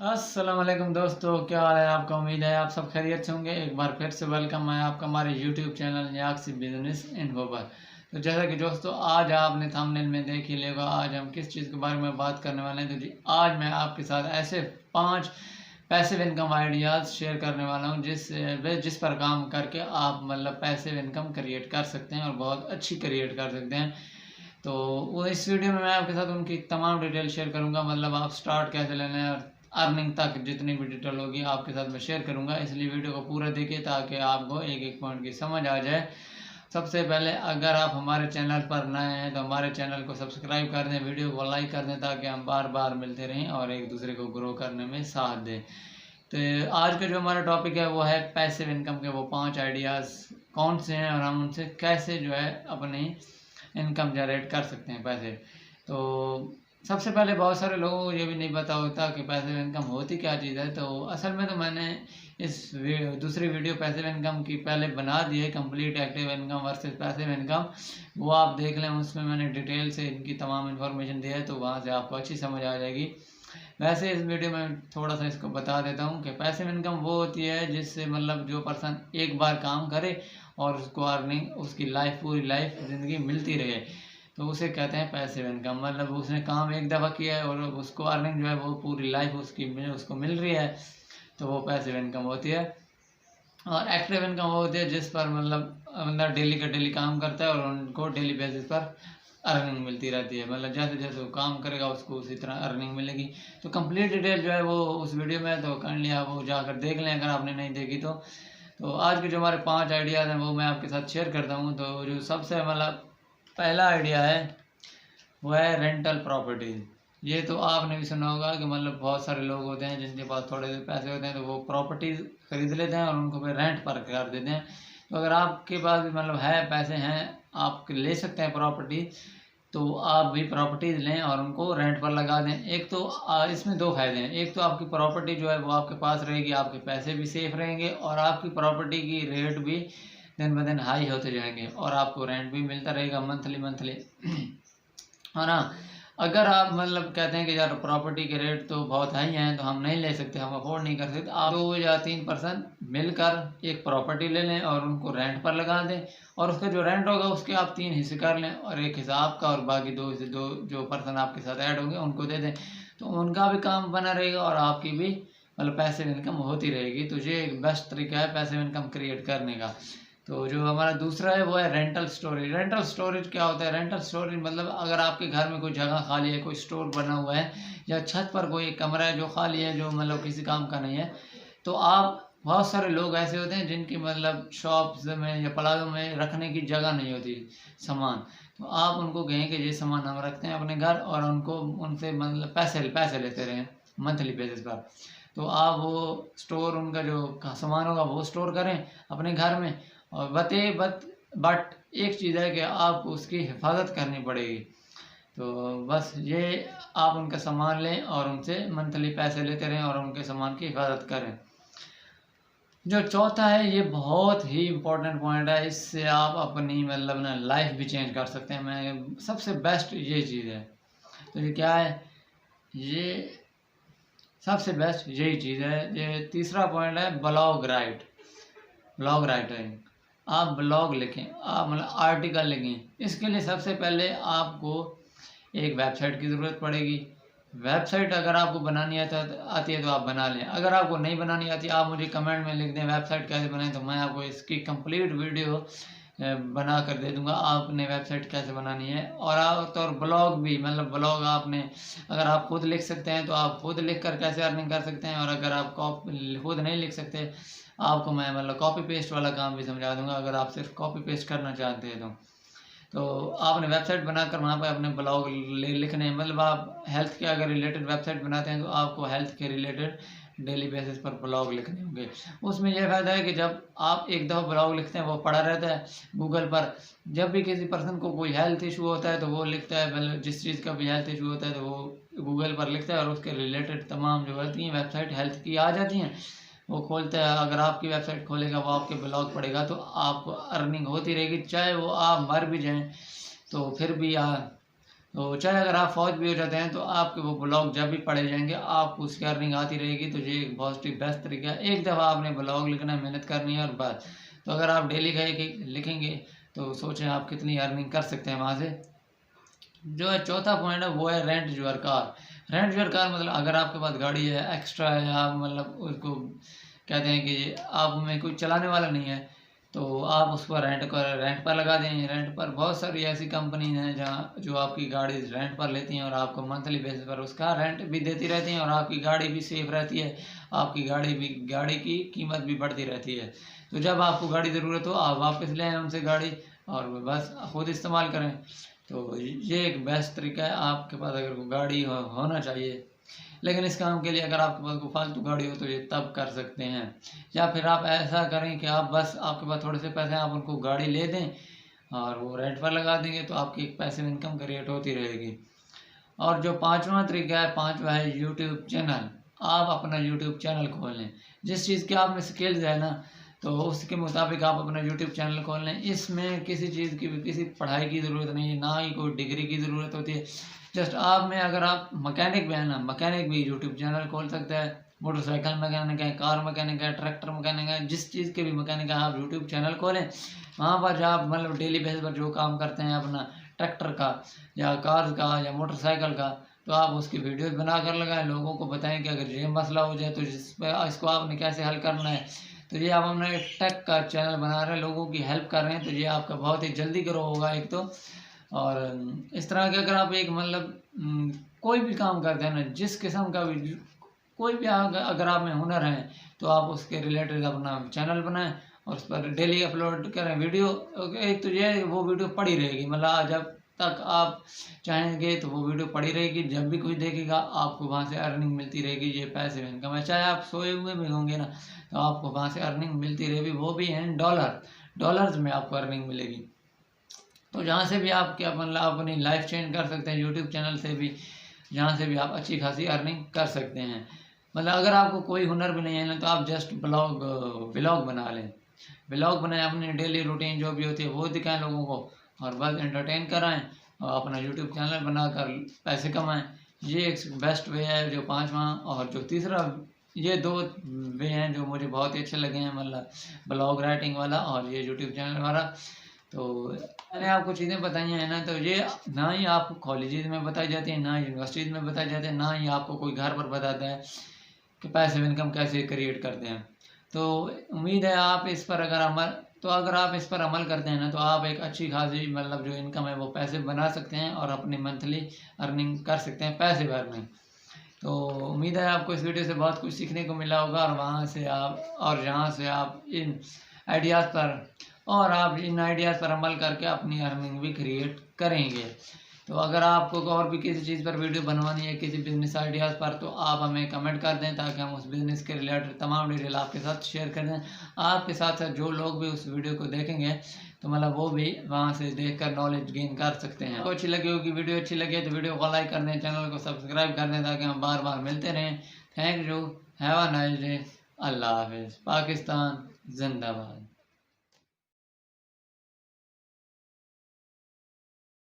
अस्सलाम वालेकुम दोस्तों, क्या हाल है आपका। उम्मीद है आप सब खैरियत से होंगे। एक बार फिर से वेलकम है आपका हमारे यूट्यूब चैनल याक्सी बिजनेस इन्फो पर। तो जैसा कि दोस्तों आज आपने थंबनेल में देख ही लेगा, आज हम किस चीज़ के बारे में बात करने वाले हैं। तो जी आज मैं आपके साथ ऐसे 5 पैसिव इनकम आइडियाज़ शेयर करने वाला हूँ जिस पर काम करके आप मतलब पैसिव इनकम क्रिएट कर सकते हैं और बहुत अच्छी क्रिएट कर सकते हैं। तो वो इस वीडियो में मैं आपके साथ उनकी तमाम डिटेल शेयर करूंगा, मतलब आप स्टार्ट कैसे लेना है और अर्निंग तक जितनी भी डिटेल होगी आपके साथ मैं शेयर करूंगा। इसलिए वीडियो को पूरा देखिए ताकि आपको एक एक पॉइंट की समझ आ जाए। सबसे पहले अगर आप हमारे चैनल पर नए हैं तो हमारे चैनल को सब्सक्राइब कर दें, वीडियो को लाइक कर दें ताकि हम बार बार मिलते रहें और एक दूसरे को ग्रो करने में साथ दें। तो आज का जो हमारा टॉपिक है वो है पैसिव इनकम के वो 5 आइडियाज़ कौन से हैं और हम उनसे कैसे जो है अपनी इनकम जनरेट कर सकते हैं पैसे। तो सबसे पहले बहुत सारे लोगों को ये भी नहीं पता होता कि पैसिव इनकम होती क्या चीज़ है। तो असल में तो मैंने इस दूसरी वीडियो पैसिव इनकम की पहले बना दी है, complete active income versus passive income. वो आप देख लें, उसमें मैंने डिटेल से इनकी तमाम इन्फॉर्मेशन दी है, तो वहाँ से आपको अच्छी समझ आ जाएगी। वैसे इस वीडियो में थोड़ा सा इसको बता देता हूँ कि पैसिव इनकम वो होती है जिससे मतलब जो पर्सन एक बार काम करे और उसको अर्निंग उसकी लाइफ पूरी लाइफ ज़िंदगी मिलती रहे, तो उसे कहते हैं पैसिव इनकम। मतलब उसने काम एक दफ़ा किया है और उसको अर्निंग जो है वो पूरी लाइफ उसको मिल रही है, तो वो पैसिव इनकम होती है। और एक्टिव इनकम वो होती है जिस पर मतलब बंदा डेली का डेली काम करता है और उनको डेली बेसिस पर अर्निंग मिलती रहती है। मतलब जैसे जैसे वो काम करेगा उसको उसी तरह अर्निंग मिलेगी। तो कंप्लीट डिटेल जो है वो उस वीडियो में तो कर लिया, वो जाकर देख लें अगर आपने नहीं देखी तो आज के जो हमारे 5 आइडियाज़ हैं वो मैं आपके साथ शेयर करता हूँ। तो जो सबसे मतलब पहला आइडिया है वो है रेंटल प्रॉपर्टीज़। ये तो आपने भी सुना होगा कि मतलब बहुत सारे लोग होते हैं जिनके पास थोड़े से पैसे होते हैं तो वो प्रॉपर्टीज़ खरीद लेते हैं और उनको फिर रेंट पर कर देते हैं। तो अगर आपके पास भी मतलब है, पैसे हैं, आप ले सकते हैं प्रॉपर्टी, तो आप भी प्रॉपर्टीज़ लें और उनको रेंट पर लगा दें। एक तो इसमें 2 फायदे हैं। एक तो आपकी प्रॉपर्टी जो है वो आपके पास रहेगी, आपके पैसे भी सेफ रहेंगे और आपकी प्रॉपर्टी की रेट भी दिन ब दिन हाई होते जाएंगे और आपको रेंट भी मिलता रहेगा मंथली मंथली। है ना। अगर आप मतलब कहते हैं कि यार प्रॉपर्टी के रेट तो बहुत हाई हैं तो हम नहीं ले सकते, हम अफोर्ड नहीं कर सकते, आप 2 या 3% मिलकर एक प्रॉपर्टी ले लें और उनको रेंट पर लगा दें और उसका जो रेंट होगा उसके आप 3 हिस्से कर लें और एक हिस्सा आपका और बाकी 2 हिस्से दो जो पर्सन आपके साथ ऐड होंगे उनको दे दें। तो उनका भी काम बना रहेगा और आपकी भी मतलब पैसिव इनकम होती रहेगी। तो ये एक बेस्ट तरीका है पैसिव इनकम क्रिएट करने का। तो जो हमारा दूसरा है वो है रेंटल स्टोरेज। रेंटल स्टोरेज क्या होता है? रेंटल स्टोरेज मतलब अगर आपके घर में कोई जगह खाली है, कोई स्टोर बना हुआ है या छत पर कोई कमरा है जो खाली है, जो मतलब किसी काम का नहीं है, तो आप बहुत सारे लोग ऐसे होते हैं जिनकी मतलब शॉप्स में या प्लाजो में रखने की जगह नहीं होती सामान। तो आप उनको कहें कि ये सामान हम रखते हैं अपने घर और उनको उनसे मतलब पैसे पैसे लेते रहें मंथली बेसिस पर। तो आप वो स्टोर उनका जो सामान होगा वो स्टोर करें अपने घर में और बट एक चीज़ है कि आप उसकी हिफाजत करनी पड़ेगी। तो बस ये आप उनका सामान लें और उनसे मंथली पैसे लेते रहें और उनके सामान की हिफाजत करें। जो चौथा है ये बहुत ही इम्पोर्टेंट पॉइंट है, इससे आप अपनी मतलब ना लाइफ भी चेंज कर सकते हैं। मैं सबसे बेस्ट ये चीज़ है। तो ये क्या है? ये सबसे बेस्ट यही चीज़ है। ये तीसरा पॉइंट है ब्लॉग राइटिंग। आप ब्लॉग लिखें, आप मतलब आर्टिकल लिखें। इसके लिए सबसे पहले आपको एक वेबसाइट की ज़रूरत पड़ेगी। वेबसाइट अगर आपको बनानी आती है तो आप बना लें। अगर आपको नहीं बनानी आती आप मुझे कमेंट में लिख दें वेबसाइट कैसे बनाएं, तो मैं आपको इसकी कंप्लीट वीडियो बना कर दे दूंगा आपने वेबसाइट कैसे बनानी है। और आप तो ब्लॉग भी मतलब ब्लॉग आपने अगर आप खुद लिख सकते हैं तो आप खुद लिख कर कैसे अर्निंग कर सकते हैं। और अगर आप खुद नहीं लिख सकते आपको मैं मतलब कॉपी पेस्ट वाला काम भी समझा दूंगा अगर आप सिर्फ कॉपी पेस्ट करना चाहते हैं तो आपने वेबसाइट बनाकर वहाँ पर अपने ब्लॉग लिखने मतलब आप हेल्थ के अगर रिलेटेड वेबसाइट बनाते हैं तो आपको हेल्थ के रिलेटेड डेली बेसिस पर ब्लॉग लिखने होंगे। उसमें यह फ़ायदा है कि जब आप एक दफ़ा ब्लॉग लिखते हैं वो पड़ा रहता है गूगल पर। जब भी किसी पर्सन को कोई हेल्थ इशू होता है तो वो लिखता है, मतलब जिस चीज़ का भी हेल्थ इशू होता है तो वो गूगल पर लिखता है और उसके रिलेटेड तमाम जो होती हैं वेबसाइट हेल्थ की आ जाती हैं, वो खोलता है। अगर आपकी वेबसाइट खोलेगा वो आपके ब्लॉग पढ़ेगा तो आपको अर्निंग होती रहेगी, चाहे वो आप मर भी जाएं तो फिर भी तो चाहे अगर आप फौज भी हो जाते हैं तो आपके वो ब्लॉग जब भी पढ़े जाएंगे आपको उसकी अर्निंग आती रहेगी। तो ये एक बहुत ही बेस्ट तरीका है। एक दफ़ा आपने ब्लॉग लिखना है, मेहनत करनी है और बस। तो अगर आप डेली का एक लिखेंगे तो सोचें आप कितनी अर्निंग कर सकते हैं वहाँ से। जो है चौथा पॉइंट है वो है rent your car. Rent your car मतलब अगर आपके पास गाड़ी है एक्स्ट्रा है, आप मतलब उसको कहते हैं कि आप में कोई चलाने वाला नहीं है, तो आप उस पर रेंट पर लगा दें। रेंट पर बहुत सारी ऐसी कंपनी हैं जहाँ जो आपकी गाड़ी रेंट पर लेती हैं और आपको मंथली बेसिस पर उसका रेंट भी देती रहती हैं और आपकी गाड़ी भी सेफ रहती है, आपकी गाड़ी की कीमत भी बढ़ती रहती है। तो जब आपको गाड़ी ज़रूरत हो आप वापस ले आएँ उनसे गाड़ी और बस खुद इस्तेमाल करें। तो ये एक बेस्ट तरीका है। आपके पास अगर कोई गाड़ी होना चाहिए, लेकिन इस काम के लिए अगर आपके पास कोई फालतू गाड़ी हो तो ये तब कर सकते हैं। या फिर आप ऐसा करें कि आप बस आपके पास थोड़े से पैसे हैं, आप उनको गाड़ी ले दें और वो रेंट पर लगा देंगे तो आपकी एक पैसे में इनकम क्रिएट होती रहेगी। और जो पांचवा तरीका है, पांचवा है यूट्यूब चैनल। आप अपना यूट्यूब चैनल खोल लें। जिस चीज़ की आप में स्किल्स है ना, तो उसके मुताबिक आप अपना यूट्यूब चैनल खोल लें। इसमें किसी चीज़ की किसी पढ़ाई की ज़रूरत नहीं है, ना ही कोई डिग्री की ज़रूरत होती है। जस्ट आप में अगर आप मैकेनिक भी है ना, मैकेनिक भी यूट्यूब चैनल खोल सकता है। मोटरसाइकिल मैकेनिक है, कार मैकेनिक है, ट्रैक्टर मैकेनिक है, जिस चीज़ के भी मैकेनिक है आप यूट्यूब चैनल खोलें। वहाँ पर जो आप मतलब डेली बेसिस पर जो काम करते हैं अपना ट्रैक्टर का या कार का या मोटरसाइकिल का, तो आप उसकी वीडियोस बना कर लगाएं। लोगों को बताएं कि अगर ये मसला हो जाए तो इसको आपने कैसे हल करना है। तो ये आप अपना टेक का चैनल बना रहे हैं, लोगों की हेल्प कर रहे हैं, तो ये आपका बहुत ही जल्दी ग्रो होगा एक तो। और इस तरह के अगर आप एक मतलब कोई भी काम करते हैं ना, जिस किस्म का भी कोई भी अगर आप में हुनर है तो आप उसके रिलेटेड अपना चैनल बनाएं और उस पर डेली अपलोड करें वीडियो। एक तो ये वो वीडियो पड़ी रहेगी, मतलब जब तक आप चाहेंगे तो वो वीडियो पड़ी रहेगी। जब भी कोई देखेगा आपको वहाँ से अर्निंग मिलती रहेगी। ये पैसे इनकम है, चाहे आप सोए हुए भी होंगे ना तो आपको वहाँ से अर्निंग मिलती रहेगी, वो भी हैं डॉलर्स में आपको अर्निंग मिलेगी। तो जहाँ से भी आप क्या मतलब अपनी लाइफ चेंज कर सकते हैं यूट्यूब चैनल से भी, जहाँ से भी आप अच्छी खासी अर्निंग कर सकते हैं। मतलब अगर आपको कोई हुनर भी नहीं है ना तो आप जस्ट व्लॉग बना लें। व्लॉग बनाएं, अपनी डेली रूटीन जो भी होती है वो दिखाएं लोगों को और बस एंटरटेन कराएं और अपना यूट्यूब चैनल बनाकर पैसे कमाएं। ये एक बेस्ट वे है जो पांचवा। और जो तीसरा, ये दो वे हैं जो मुझे बहुत ही अच्छे लगे हैं, मतलब ब्लॉग राइटिंग वाला और ये यूट्यूब चैनल वाला। तो मैंने आपको चीज़ें बताई हैं ना, तो ये ना ही आपको कॉलेजेस में बताई जाती है, ना यूनिवर्सिटीज़ में बताई जाती है, ना ही आपको कोई घर पर बताता है कि पैसिव इनकम कैसे क्रिएट करते हैं। तो उम्मीद है आप इस पर अगर आप इस पर अमल करते हैं ना तो आप एक अच्छी खासी मतलब जो इनकम है वो पैसे बना सकते हैं और अपनी मंथली अर्निंग कर सकते हैं, पैसे अर्निंग। तो उम्मीद है आपको इस वीडियो से बहुत कुछ सीखने को मिला होगा और वहाँ से आप और जहाँ से आप इन आइडियाज़ पर अमल करके अपनी अर्निंग भी क्रिएट करेंगे। तो अगर आपको और भी किसी चीज़ पर वीडियो बनवानी है, किसी बिजनेस आइडियाज़ पर, तो आप हमें कमेंट कर दें ताकि हम उस बिज़नेस के रिलेटेड तमाम डिटेल आपके साथ शेयर कर दें। आपके साथ साथ जो लोग भी उस वीडियो को देखेंगे तो मतलब वो भी वहाँ से देखकर नॉलेज गेन कर सकते हैं। तो अच्छी लगी होगी, वीडियो अच्छी लगी तो वीडियो को लाइक कर दें, चैनल को सब्सक्राइब कर दें ताकि हम बार बार मिलते रहें। Thank you, have a nice day, अल्लाह हाफिज़, पाकिस्तान जिंदाबाद।